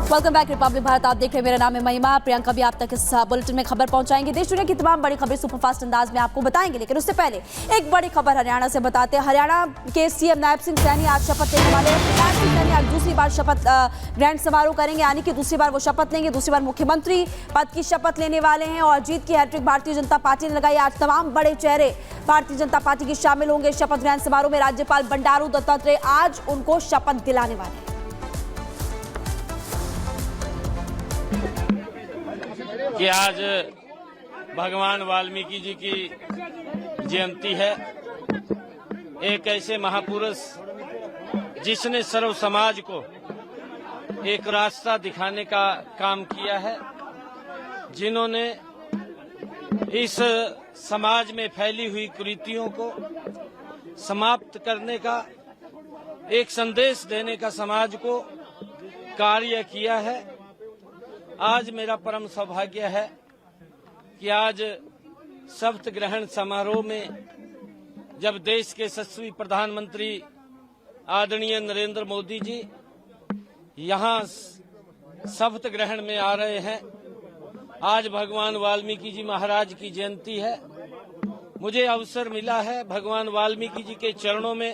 Welcome back Republic Bharat. आप देख रहे हैं, मेरा नाम है महिमा। प्रियंका भी आप तक इस बुलेटिन में खबर पहुंचाएंगे। देश दुनिया की तमाम बड़ी खबरें सुपरफास्ट अंदाज में आपको बताएंगे, लेकिन उससे पहले एक बड़ी खबर हरियाणा से बताते हैं। हरियाणा के सीएम नायब सिंह सैनी आज शपथ लेने वाले हैं। नायब सिंह सैनी आज दूसरी बार शपथ ग्रहण समारोह करेंगे, यानी कि दूसरी बार वो शपथ लेंगे, दूसरी बार मुख्यमंत्री पद की शपथ लेने वाले हैं। और जीत की हैट्रिक भारतीय जनता पार्टी ने लगाई। आज तमाम बड़े चेहरे भारतीय जनता पार्टी के शामिल होंगे शपथ ग्रहण समारोह में। राज्यपाल बंडारू दत्तात्रेय आज उनको शपथ दिलाने वाले हैं। कि आज भगवान वाल्मीकि जी की जयंती है। एक ऐसे महापुरुष जिसने सर्व समाज को एक रास्ता दिखाने का काम किया है, जिन्होंने इस समाज में फैली हुई कुरीतियों को समाप्त करने का, एक संदेश देने का समाज को कार्य किया है। आज मेरा परम सौभाग्य है कि आज शपथ ग्रहण समारोह में जब देश के यशस्वी प्रधानमंत्री आदरणीय नरेंद्र मोदी जी यहाँ शपथ ग्रहण में आ रहे हैं। आज भगवान वाल्मीकि जी महाराज की जयंती है। मुझे अवसर मिला है भगवान वाल्मीकि जी के चरणों में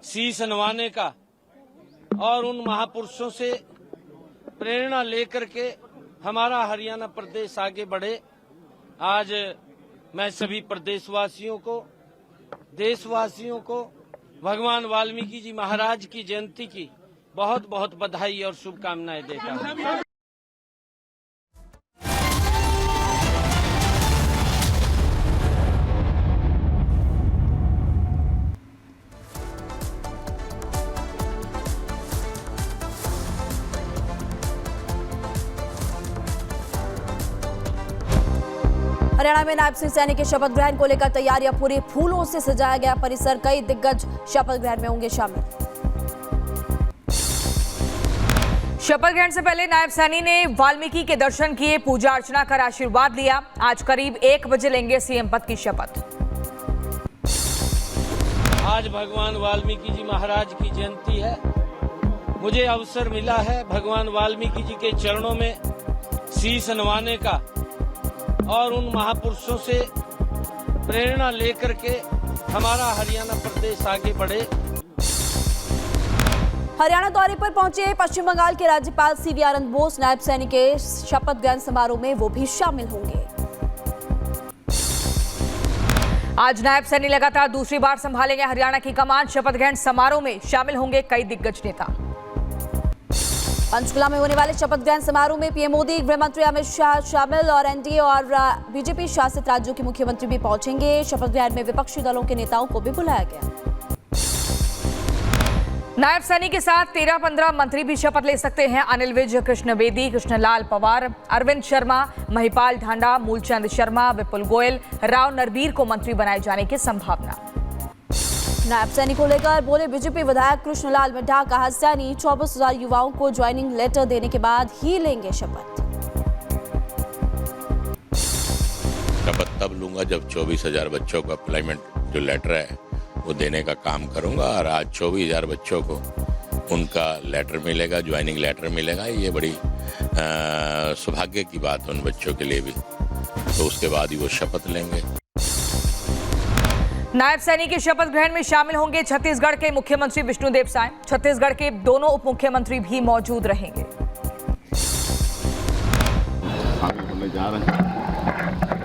शीश नवाने का और उन महापुरुषों से प्रेरणा लेकर के हमारा हरियाणा प्रदेश आगे बढ़े। आज मैं सभी प्रदेशवासियों को, देशवासियों को भगवान वाल्मीकि जी महाराज की जयंती की बहुत बहुत बधाई और शुभकामनाएं देता हूं। हरियाणा में नायब सिंह सैनी के शपथ ग्रहण को लेकर तैयारियां पूरी। फूलों से सजाया गया परिसर। कई दिग्गज शपथ ग्रहण में होंगे शामिल। शपथ ग्रहण से पहले नायब सैनी ने वाल्मीकि के दर्शन किए, पूजा अर्चना कर आशीर्वाद लिया। आज करीब 1 बजे लेंगे सीएम पद की शपथ। आज भगवान वाल्मीकि जी महाराज की जयंती है। मुझे अवसर मिला है भगवान वाल्मीकि जी के चरणों में शीश नवाने का और उन महापुरुषों से प्रेरणा लेकर के हमारा हरियाणा प्रदेश आगे बढ़े। हरियाणा दौरे पर पहुंचे पश्चिम बंगाल के राज्यपाल सीवी आनंद बोस। नायब सैनी के शपथ ग्रहण समारोह में वो भी शामिल होंगे। आज नायब सैनी लगातार दूसरी बार संभालेंगे हरियाणा की कमान। शपथ ग्रहण समारोह में शामिल होंगे कई दिग्गज नेता। पंचकुला में होने वाले शपथ ग्रहण समारोह में पीएम मोदी, गृह मंत्री अमित शाह शामिल और एनडीए और बीजेपी शासित राज्यों के मुख्यमंत्री भी पहुंचेंगे। शपथ ग्रहण में विपक्षी दलों के नेताओं को भी बुलाया गया। नायब सैनी के साथ 13-15 मंत्री भी शपथ ले सकते हैं। अनिल विज, कृष्ण बेदी, कृष्णलाल पवार, अरविंद शर्मा, महिपाल ढांडा, मूलचंद शर्मा, विपुल गोयल, राव नरबीर को मंत्री बनाए जाने की संभावना। नायब सैनी को लेकर बोले बीजेपी विधायक कृष्णलाल मिड्ढा। कहा सैनी 24,000 युवाओं को ज्वाइनिंग लेटर देने के बाद ही लेंगे शपथ। शपथ तब लूंगा जब 24,000 बच्चों को एम्प्लॉयमेंट जो लेटर है वो देने का काम करूंगा। और आज 24,000 बच्चों को उनका लेटर मिलेगा, ज्वाइनिंग लेटर मिलेगा। ये बड़ी सौभाग्य की बात है उन बच्चों के लिए भी। तो उसके बाद ही वो शपथ लेंगे। नायब सैनी के शपथ ग्रहण में शामिल होंगे छत्तीसगढ़ के मुख्यमंत्री विष्णुदेव साय। छत्तीसगढ़ के दोनों उप मुख्यमंत्री भी मौजूद रहेंगे।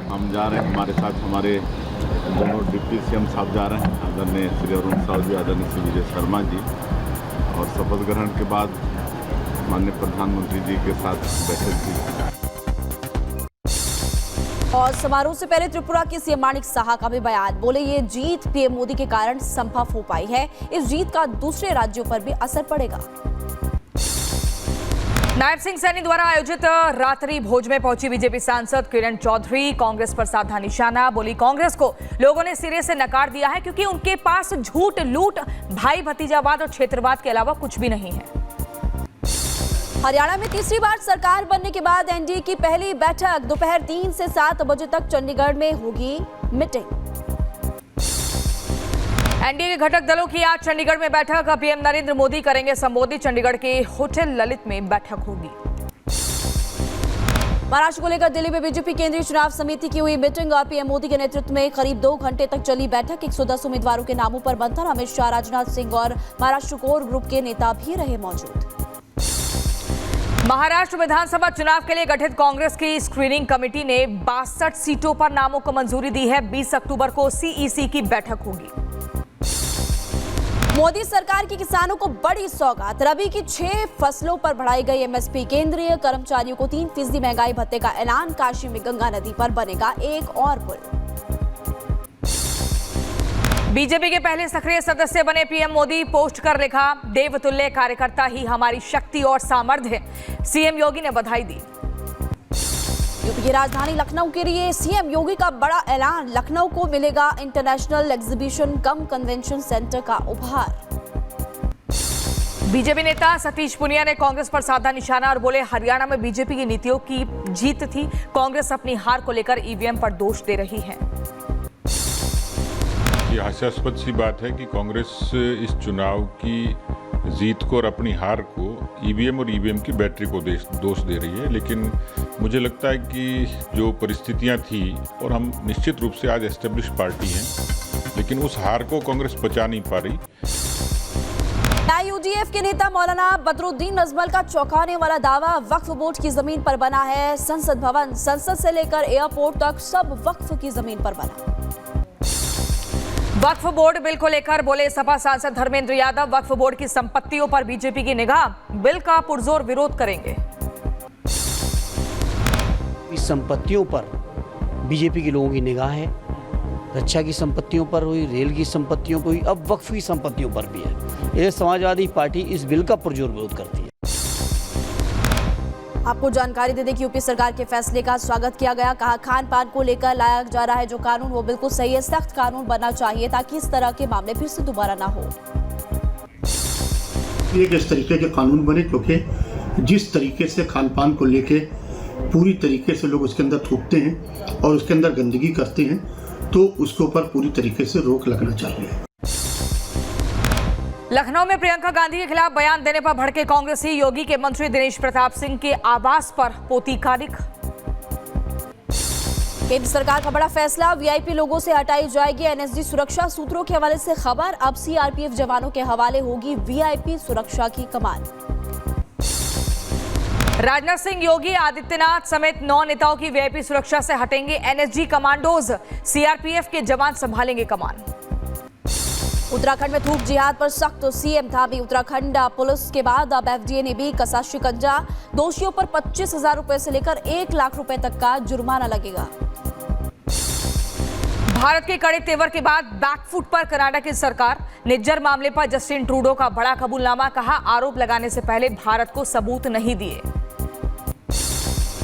हम जा रहे हैं, हमारे साथ हमारे दोनों डिप्टी सीएम साहब जा रहे हैं, आदरणीय श्री अरुण साहु जी, आदरणीय श्री विजय शर्मा जी। और शपथ ग्रहण के बाद माननीय प्रधानमंत्री जी के साथ बैठक की। और समारोह से पहले त्रिपुरा के सीएम माणिक साहा का भी बयान। बोले ये जीत पीएम मोदी के कारण संभव हो पाई है। इस जीत का दूसरे राज्यों पर भी असर पड़ेगा। नायब सिंह सैनी द्वारा आयोजित रात्रि भोज में पहुंची बीजेपी सांसद किरण चौधरी। कांग्रेस पर साधा निशाना। बोली कांग्रेस को लोगों ने सिरे से नकार दिया है क्योंकि उनके पास झूठ, लूट, भाई भतीजावाद और क्षेत्रवाद के अलावा कुछ भी नहीं है। हरियाणा में तीसरी बार सरकार बनने के बाद एनडीए की पहली बैठक दोपहर 3 से 7 बजे तक चंडीगढ़ में होगी मीटिंग। एनडीए के घटक दलों की आज चंडीगढ़ में बैठक। पीएम नरेंद्र मोदी करेंगे संबोधित। चंडीगढ़ के होटल ललित में बैठक होगी। महाराष्ट्र को लेकर दिल्ली में बीजेपी केंद्रीय चुनाव समिति की हुई मीटिंग और पीएम मोदी के नेतृत्व में करीब 2 घंटे तक चली बैठक। 110 उम्मीदवारों के नामों पर मंथन। अमित शाह, राजनाथ सिंह और महाराष्ट्र कोर ग्रुप के नेता भी रहे मौजूद। महाराष्ट्र विधानसभा चुनाव के लिए गठित कांग्रेस की स्क्रीनिंग कमेटी ने 62 सीटों पर नामों को मंजूरी दी है। 20 अक्टूबर को सीईसी की बैठक होगी। मोदी सरकार की किसानों को बड़ी सौगात। रबी की 6 फसलों पर बढ़ाई गई एमएसपी। केंद्रीय कर्मचारियों को 3% महंगाई भत्ते का ऐलान। काशी में गंगा नदी पर बनेगा एक और पुल। बीजेपी के पहले सक्रिय सदस्य बने पीएम मोदी। पोस्ट कर लिखा, देवतुल्य कार्यकर्ता ही हमारी शक्ति और सामर्थ्य है। सीएम योगी ने बधाई दी। यूपी की राजधानी लखनऊ के लिए सीएम योगी का बड़ा ऐलान। लखनऊ को मिलेगा इंटरनेशनल एग्जीबिशन कम कन्वेंशन सेंटर का उपहार। बीजेपी नेता सतीश पुनिया ने कांग्रेस पर साधा निशाना और बोले, हरियाणा में बीजेपी की नीतियों की जीत थी। कांग्रेस अपनी हार को लेकर ईवीएम पर दोष दे रही है। ये हास्यास्पद सी बात है कि कांग्रेस इस चुनाव की जीत को और अपनी हार को ईवीएम और ईवीएम की बैटरी को दोष दे रही है। लेकिन मुझे लगता है कि जो परिस्थितियां थी, और हम निश्चित रूप से आज एस्टेब्लिश पार्टी हैं, लेकिन उस हार को कांग्रेस बचा नहीं पा रही। यूडीएफ के नेता मौलाना बदरुद्दीन अजमल का चौंकाने वाला दावा। वक्फ बोर्ड की जमीन पर बना है संसद भवन। संसद से लेकर एयरपोर्ट तक सब वक्फ की जमीन पर बना। वक्फ बोर्ड बिल को लेकर बोले सपा सांसद धर्मेंद्र यादव, वक्फ बोर्ड की संपत्तियों पर बीजेपी की निगाह। बिल का पुरजोर विरोध करेंगे। इस संपत्तियों पर बीजेपी के लोगों की निगाह है। रक्षा की संपत्तियों पर हुई, रेल की संपत्तियों पर हुई, अब वक्फ की संपत्तियों पर भी है। ये समाजवादी पार्टी इस बिल का पुरजोर विरोध करती है। आपको जानकारी दे दें कि यूपी सरकार के फैसले का स्वागत किया गया। कहा, खान पान को लेकर लाया जा रहा है जो कानून वो बिल्कुल सही है। सख्त कानून बनना चाहिए ताकि इस तरह के मामले फिर से दोबारा ना हो। एक इस तरीके के कानून बने, क्योंकि जिस तरीके से खान पान को लेके पूरी तरीके से लोग उसके अंदर थूकते हैं और उसके अंदर गंदगी करते हैं, तो उसके ऊपर पूरी तरीके से रोक लगना चाहिए। लखनऊ में प्रियंका गांधी के खिलाफ बयान देने पर भड़के कांग्रेसी। योगी के मंत्री दिनेश प्रताप सिंह के आवास पर पोती कालिक। केंद्र सरकार का बड़ा फैसला। वीआईपी लोगों से हटाई जाएगी एनएसजी सुरक्षा। सूत्रों के हवाले से खबर, अब सीआरपीएफ जवानों के हवाले होगी वीआईपी सुरक्षा की कमान। राजनाथ सिंह, योगी आदित्यनाथ समेत 9 नेताओं की वीआईपी सुरक्षा से हटेंगे एनएसजी कमांडोज। सीआरपीएफ के जवान संभालेंगे कमान। उत्तराखंड में थूक जिहाद पर सख्त सीएम थामी। उत्तराखंड पुलिस के बाद अब एफडीए ने भी कसा शिकंजा। दोषियों पर 25,000 रुपए से लेकर 1 लाख रुपए तक का जुर्माना लगेगा। भारत के कड़े तेवर के बाद बैकफुट पर कनाडा की सरकार। निज्जर मामले पर जस्टिन ट्रूडो का बड़ा कबूलनामा। कहा, आरोप लगाने से पहले भारत को सबूत नहीं दिए।